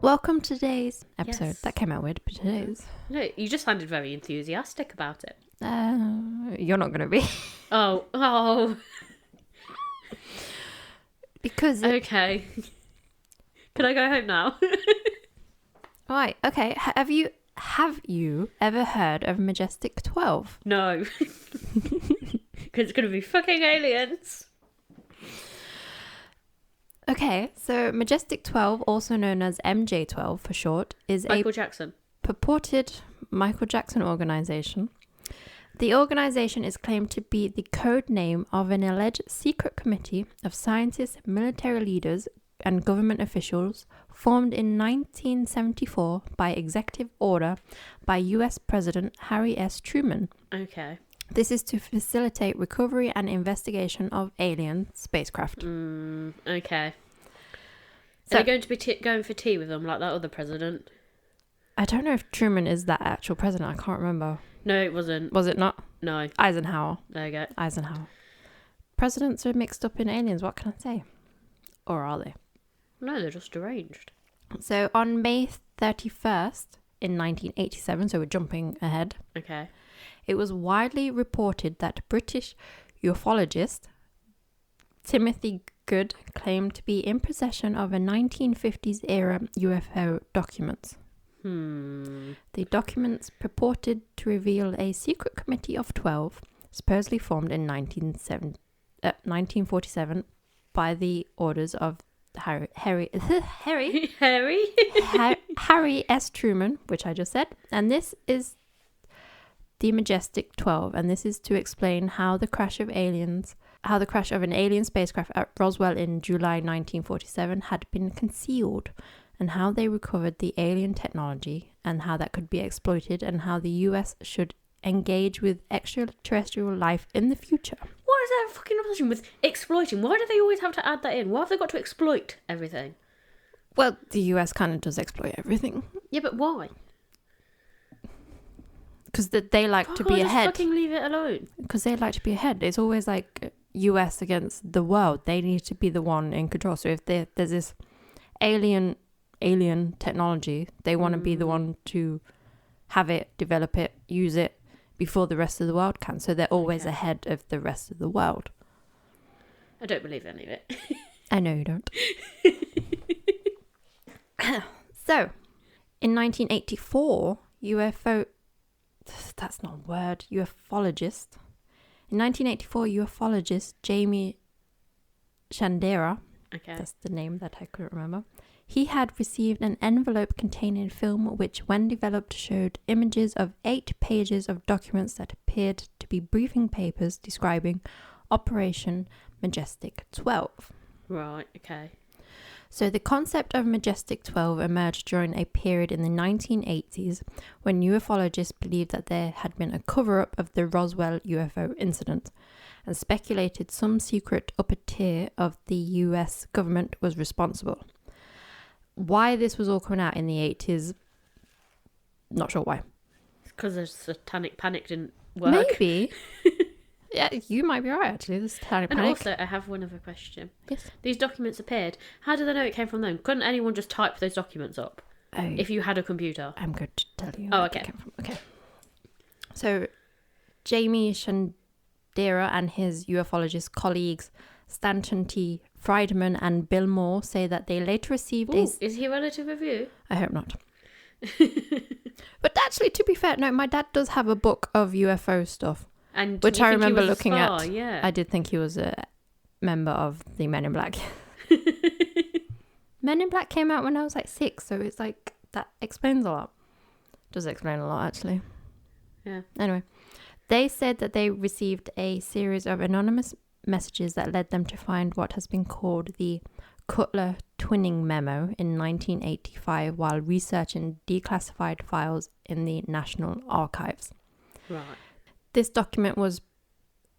Welcome to today's episode. Yes. That came out weird, but today's. No, you just sounded very enthusiastic about it. You're not going to be. Oh. Because... Okay. Can I go home now? Right, okay. Have you ever heard of Majestic 12? No. Because it's going to be fucking aliens. Okay, so Majestic 12, also known as MJ12 for short, is Michael Jackson. purported Michael Jackson organization. The organization is claimed to be the code name of an alleged secret committee of scientists, military leaders, and government officials formed in 1974 by executive order by US President Harry S. Truman. Okay. This is to facilitate recovery and investigation of alien spacecraft. Okay. So- Are they going to be going for tea with them like that other president? I don't know if Truman is that actual president. I can't remember. No, it wasn't. Was it not? No. Eisenhower. There you go. Eisenhower. Presidents are mixed up in aliens. What can I say? Or are they? No, they're just deranged. So on May 31st in 1987, so we're jumping ahead, Okay. it was widely reported that British ufologist Timothy Good claimed to be in possession of a 1950s era UFO documents. The documents purported to reveal a secret committee of 12, supposedly formed in 1947 by the orders of Harry S. Truman, which I just said. And this is the Majestic 12, and this is to explain how the crash of an alien spacecraft at Roswell in July 1947 had been concealed, and how they recovered the alien technology, and how that could be exploited, and how the US should engage with extraterrestrial life in the future. What is that fucking obsession with exploiting? Why do they always have to add that in? Why have they got to exploit everything? Well, the US kind of does exploit everything. Yeah, but why? Because they like to be ahead. Just fucking leave it alone. Because they like to be ahead. It's always like US against the world. They need to be the one in control. So if there's this alien technology, they want to be the one to have it, develop it, use it before the rest of the world can. So they're always ahead of the rest of the world. I don't believe any of it. I know you don't. So, in 1984, ufologist. In 1984, ufologist Jamie Chandera, Okay. that's the name that I couldn't remember, he had received an envelope containing film which, when developed, showed images of 8 pages of documents that appeared to be briefing papers describing Operation Majestic 12. Right, okay. So the concept of Majestic 12 emerged during a period in the 1980s when ufologists believed that there had been a cover-up of the Roswell UFO incident and speculated some secret upper tier of the US government was responsible. Why this was all coming out in the 80s, not sure why. Because the satanic panic didn't work. Maybe. Yeah, you might be right, actually. The satanic And panic. also, I have one other question. Yes. These documents appeared. How do they know it came from them? Couldn't anyone just type those documents up if you had a computer? I'm going to tell you. Oh, where okay. they came from. Okay. So, Jamie Chandera and his ufologist colleagues, Stanton T. Friedman and Bill Moore, say that they later received Ooh, is he a relative of you? I hope not. But actually, to be fair, no, my dad does have a book of UFO stuff. And Which you I think he remember was a looking spy? at. Yeah. I did think he was a member of the Men in Black. Men in Black came out when I was like 6, so it's like, that explains a lot. Does explain a lot, actually. Yeah. Anyway, they said that they received a series of anonymous messages that led them to find what has been called the Cutler Twinning Memo in 1985 while researching declassified files in the National Archives. Right. This document was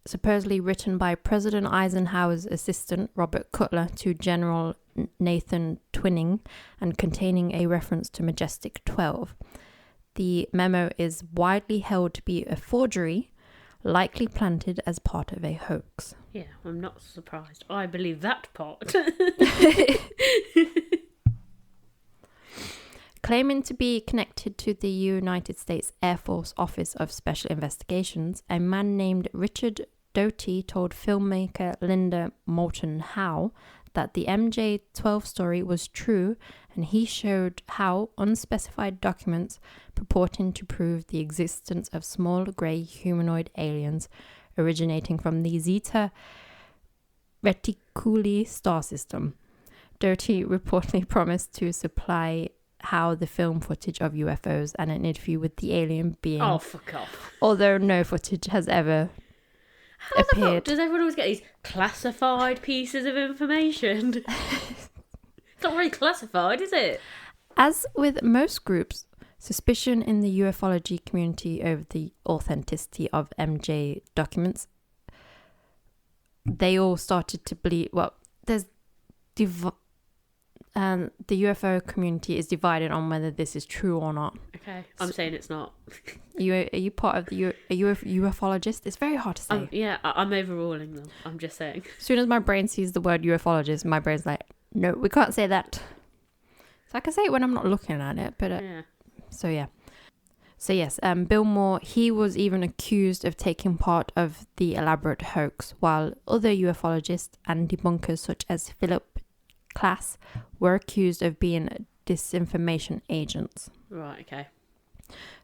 supposedly written by President Eisenhower's assistant, Robert Cutler, to General Nathan Twining and containing a reference to Majestic 12. The memo is widely held to be a forgery, likely planted as part of a hoax. Yeah, I'm not surprised. I believe that part. Claiming to be connected to the United States Air Force Office of Special Investigations, a man named Richard Doty told filmmaker Linda Moulton Howe that the MJ-12 story was true, and he showed how unspecified documents purporting to prove the existence of small grey humanoid aliens originating from the Zeta Reticuli star system. Doty reportedly promised to supply Howe the film footage of UFOs and an interview with the alien being. Oh, fuck off. Although no footage has ever How the appeared. fuck does everyone always get these classified pieces of information? It's not very classified, is it? As with most groups, suspicion in the ufology community over the authenticity of MJ documents, they all started to believe. Well, there's the UFO community is divided on whether this is true or not. Okay, I'm saying it's not. Are you part of the are you a ufologist? It's very hard to say. Yeah, I'm overruling them. I'm just saying. As soon as my brain sees the word ufologist, my brain's like, no, we can't say that. So I can say it when I'm not looking at it, but Yeah. so yeah. So yes, Bill Moore, he was even accused of taking part of the elaborate hoax, while other ufologists and debunkers such as Philip Klass were accused of being disinformation agents. Right, okay.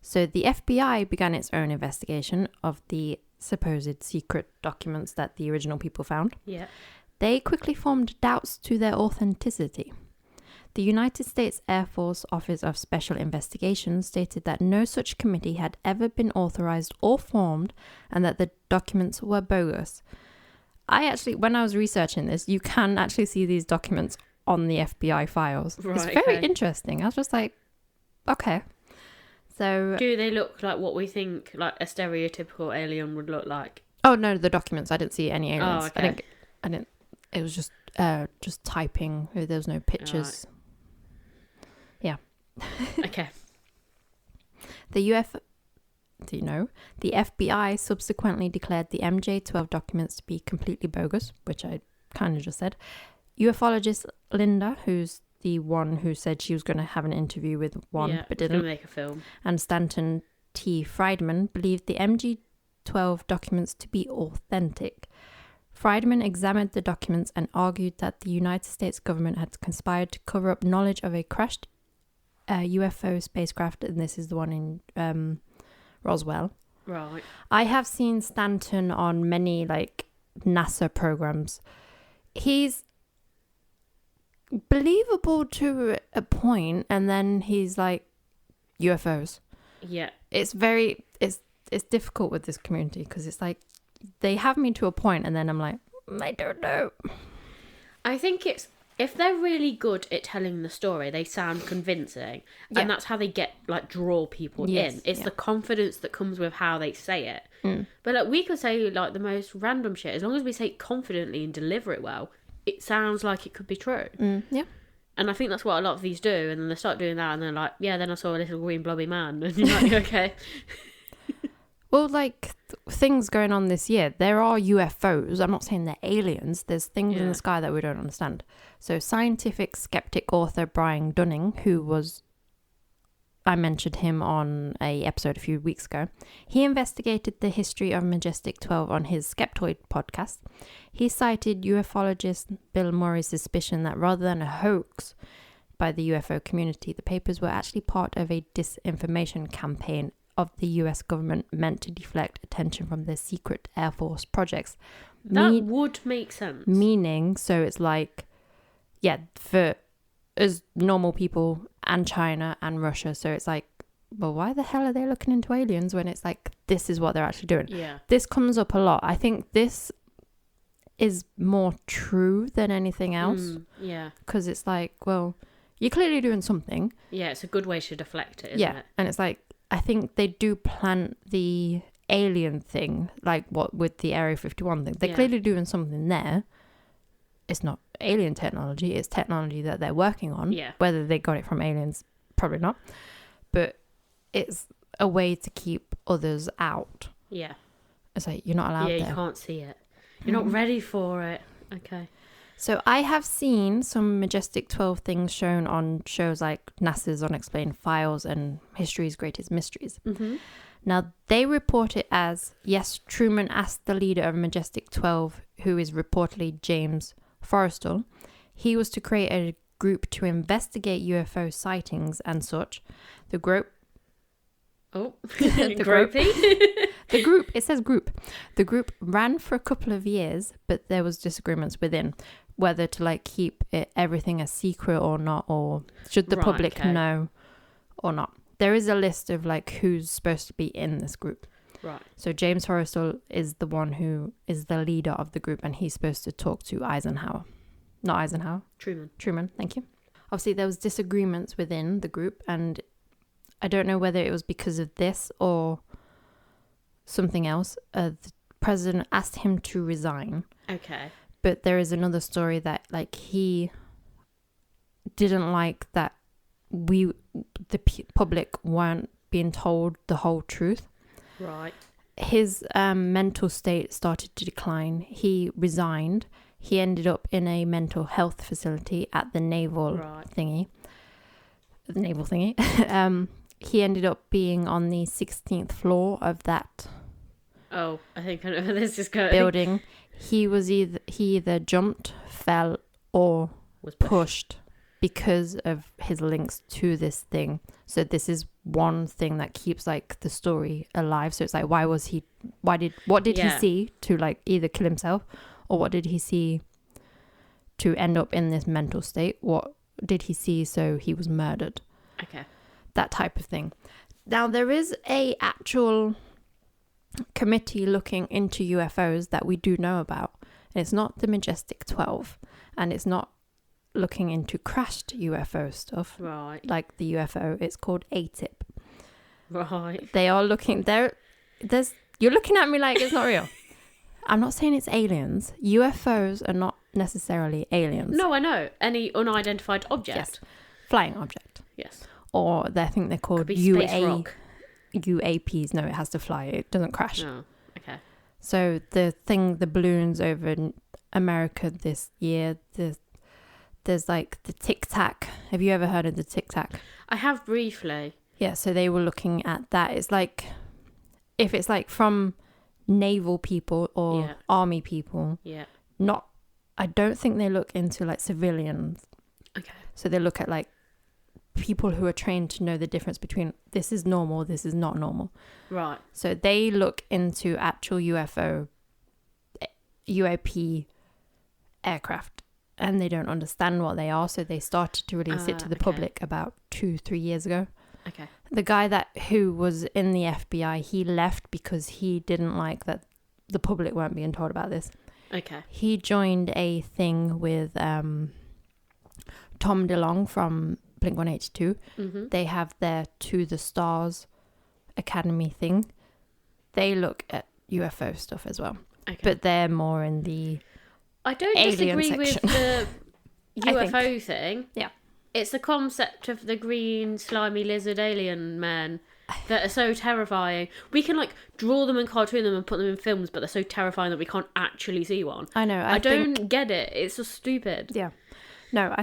So the FBI began its own investigation of the supposed secret documents that the original people found. Yeah. They quickly formed doubts to their authenticity. The United States Air Force Office of Special Investigations stated that no such committee had ever been authorized or formed and that the documents were bogus. I actually, when I was researching this, you can actually see these documents on the FBI files. Right, it's very okay. interesting. I was just like, okay. So, Do they look like what we think like a stereotypical alien would look like? oh no, the documents. I didn't see any aliens. Oh, okay. I didn't. It was just typing. There was no pictures. Yeah. Okay. The FBI subsequently declared the MJ-12 documents to be completely bogus, which I kind of just said. Ufologist Linda, who's the one who said she was going to have an interview with one but didn't, make a film, and Stanton T. Friedman believed the MJ-12 documents to be authentic. Friedman examined the documents and argued that the United States government had conspired to cover up knowledge of a crashed UFO spacecraft, and this is the one in Roswell. Right. I have seen Stanton on many like NASA programs. He's believable to a point, and then he's like UFOs. Yeah. It's difficult with this community because it's like they have me to a point, and then I'm like, I don't know. I think it's if they're really good at telling the story, they sound convincing, Yeah. and that's how they get like draw people Yes, in. It's yeah. the confidence that comes with how they say it. But like we could say like the most random shit, as long as we say it confidently and deliver it well, it sounds like it could be true. Yeah. And I think that's what a lot of these do, and then they start doing that, and they're like, yeah, then I saw a little green blobby man, and you're like, okay. Well, like things going on this year, there are UFOs. I'm not saying they're aliens. There's things in Yeah. the sky that we don't understand. So scientific skeptic author Brian Dunning, I mentioned him on a episode a few weeks ago. He investigated the history of Majestic 12 on his Skeptoid podcast. He cited ufologist Bill Murray's suspicion that rather than a hoax by the UFO community, the papers were actually part of a disinformation campaign of the US government meant to deflect attention from their secret Air Force projects. That would make sense. Meaning, so it's like, yeah, for us normal people and China and Russia, so it's like, well, why the hell are they looking into aliens when it's like, this is what they're actually doing? Yeah. This comes up a lot. I think this is more true than anything else. Yeah. Because it's like, well, you're clearly doing something. Yeah, it's a good way to deflect it, isn't Yeah, it? and it's like, I think they do plant the alien thing, like what with the Area 51 thing. They're clearly doing something there. It's not alien technology, it's technology that they're working on. Yeah. Whether they got it from aliens, probably not. But it's a way to keep others out. Yeah. It's like, you're not allowed there. Yeah, you can't see it. You're not ready for it. Okay. So I have seen some Majestic 12 things shown on shows like NASA's Unexplained Files and History's Greatest Mysteries. Mm-hmm. Now, they report it as, yes, Truman asked the leader of Majestic 12, who is reportedly James Forrestal, he was to create a group to investigate UFO sightings and such. The group... Oh, the group, it says group. The group ran for a couple of years, but there was disagreements within whether to like keep everything a secret or not, or should the public know or not. There is a list of like who's supposed to be in this group. Right. So James Forrestal is the one who is the leader of the group, and he's supposed to talk to Eisenhower. Not Eisenhower. Truman, thank you. Obviously, there was disagreements within the group, and I don't know whether it was because of this or something else. The president asked him to resign. Okay. But there is another story that like he didn't like that the public weren't being told the whole truth. Right. His mental state started to decline. He resigned. He ended up in a mental health facility at the naval thingy. The naval thingy. He ended up being on the 16th floor of that. Oh, I think I know where this is going. Building. He either jumped, fell, or was pushed because of his links to this thing. So this is one thing that keeps like the story alive. So it's like, what did he see to like either kill himself, or what did he see to end up in this mental state? What did he see so he was murdered? Okay. That type of thing. Now there is a actual committee looking into UFOs that we do know about. And it's not the Majestic 12, and it's not looking into crashed UFO stuff. Right. Like the UFO, it's called ATIP. Right. They are looking you're looking at me like it's not real. I'm not saying it's aliens. UFOs are not necessarily aliens. No, I know. Any unidentified object. Yes. Flying object. Yes. Or I think they're called UAPs. No, it has to fly. It doesn't crash. Oh, okay. So the balloons over America this year, there's like the Tic Tac. Have you ever heard of the Tic Tac? I have briefly. Yeah, so they were looking at that. It's like, if it's like from naval people or army people. Yeah. I don't think they look into like civilians. Okay. So they look at like people who are trained to know the difference between this is normal, this is not normal. Right. So they look into actual UAP aircraft, and they don't understand what they are. So they started to release it to the public about 2-3 years ago. Okay. The guy who was in the FBI, he left because he didn't like that the public weren't being told about this. Okay. He joined a thing with Tom DeLonge from Blink-182. Mm-hmm. They have their To the Stars Academy thing. They look at UFO stuff as well. Okay. But they're more in the I don't alien disagree section. with the UFO thing. Yeah. It's the concept of the green slimy lizard alien men that are so terrifying. We can like draw them and cartoon them and put them in films, but they're so terrifying that we can't actually see one. I know. I don't get it. It's so stupid. Yeah. No,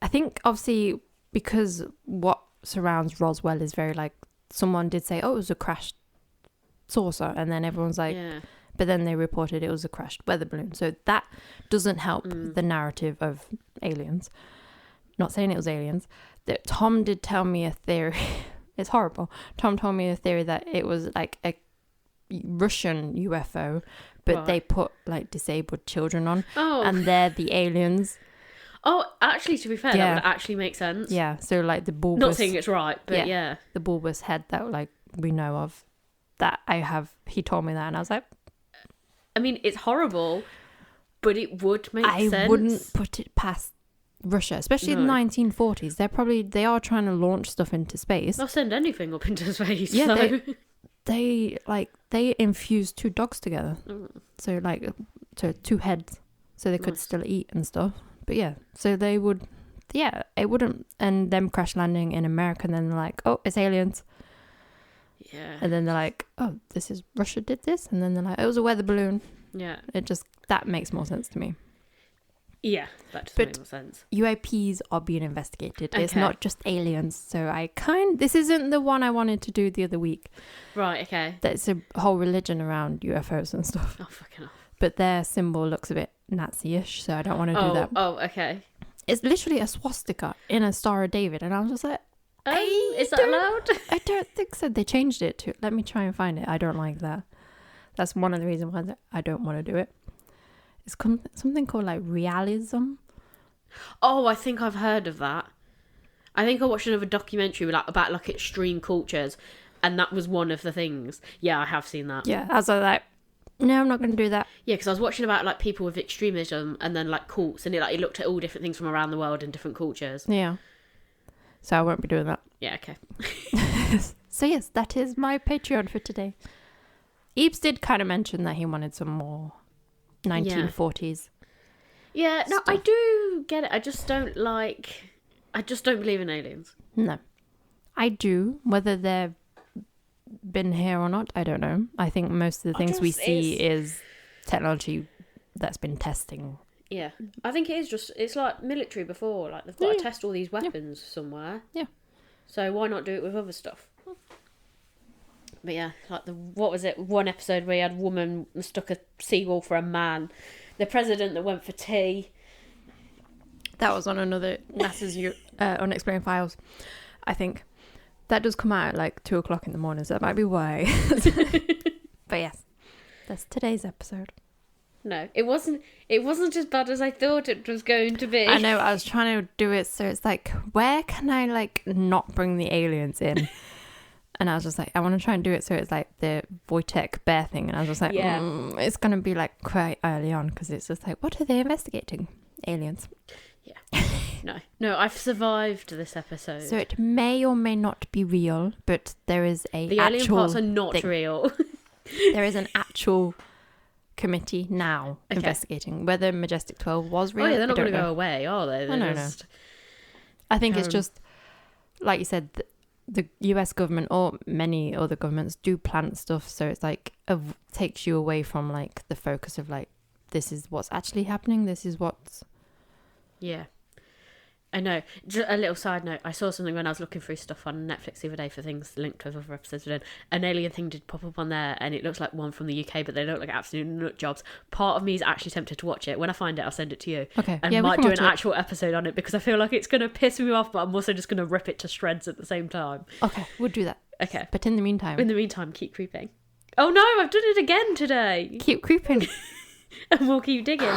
I think obviously because what surrounds Roswell is very like, someone did say, oh, it was a crashed saucer, and then everyone's like, but then they reported it was a crashed weather balloon. So that doesn't help the narrative of aliens. Not saying it was aliens. That Tom did tell me a theory. It's horrible. Tom told me a theory that it was like a Russian UFO, but they put like disabled children on, and they're the aliens. Oh, actually, to be fair, that would actually make sense. Yeah, so like the bulbous... Not saying it's right, but yeah. The bulbous head that like we know of, that he told me that, and I was like... I mean, it's horrible, but it would make sense. I wouldn't put it past Russia, especially in the 1940s. They are trying to launch stuff into space. They'll send anything up into space. Yeah, so. they infused 2 dogs together. So like, so 2 heads, so they could still eat and stuff. But yeah, so they would, it wouldn't, and them crash landing in America, and then they're like, oh, it's aliens. Yeah. And then they're like, oh, this is Russia did this, and then they're like, it was a weather balloon. Yeah. That makes more sense to me. Yeah, that doesn't But- make more sense. UAPs are being investigated. It's Okay. not just aliens. So this isn't the one I wanted to do the other week. Right, okay. There's a whole religion around UFOs and stuff. Oh, fucking hell. But their symbol looks a bit Nazi-ish, so I don't want to do that. Oh, okay. It's literally a swastika in a Star of David, and I was just like, Is that allowed? I don't think so. They changed it to, let me try and find it. I don't like that. That's one of the reasons why I don't want to do it. It's something called like realism. Oh, I think I've heard of that. I think I watched another documentary about like extreme cultures, and that was one of the things. Yeah, I have seen that. Yeah, I was like, no, I'm not going to do that. Yeah, because I was watching about like people with extremism and then like cults, and it looked at all different things from around the world and different cultures. Yeah. So I won't be doing that. Yeah, okay. So yes, that is my Patreon for today. Eebs did kind of mention that he wanted some more 1940s. Yeah, no, I Stuff. do get it. I just don't believe in aliens. No. I do. Whether they've been here or not, I don't know. I think most of the things we see is technology that's been testing. Yeah, I think it is just, it's like military before, like they've got to test all these weapons somewhere. Yeah. So why not do it with other stuff? But yeah, like what was it? One episode where you had a woman mistook a seagull for a man. The president that went for tea. That was on another NASA's Unexplained Files, I think. That does come out at like 2:00 in the morning, so that might be why. But yes, that's today's episode. No, it wasn't as bad as I thought it was going to be. I know, I was trying to do it so it's like, where can I like not bring the aliens in? And I was just like, I want to try and do it so it's like the Wojtek bear thing. And I was just like, Yeah. It's going to be like quite early on because it's just like, what are they investigating? Aliens. No, I've survived this episode. So it may or may not be real, but there is the alien parts are not real. There is an actual committee now investigating whether Majestic 12 was real. Oh yeah, they're not going to go away, are they? I don't know. I think it's just, like you said, the US government or many other governments do plant stuff, so it's like takes you away from like the focus of like, this is what's actually happening, this is what's... Yeah. I know. Just a little side note, I saw something when I was looking through stuff on Netflix the other day for things linked with other episodes. An alien thing did pop up on there, and it looks like one from the UK, but they look like absolute nut jobs. Part of me is actually tempted to watch it. When I find it, I'll send it to you. Okay. And yeah, might do an actual episode on it, because I feel like it's going to piss me off, but I'm also just going to rip it to shreds at the same time. Okay, we'll do that. Okay. But in the meantime... In the meantime, keep creeping. Oh no, I've done it again today. Keep creeping. And we'll keep digging.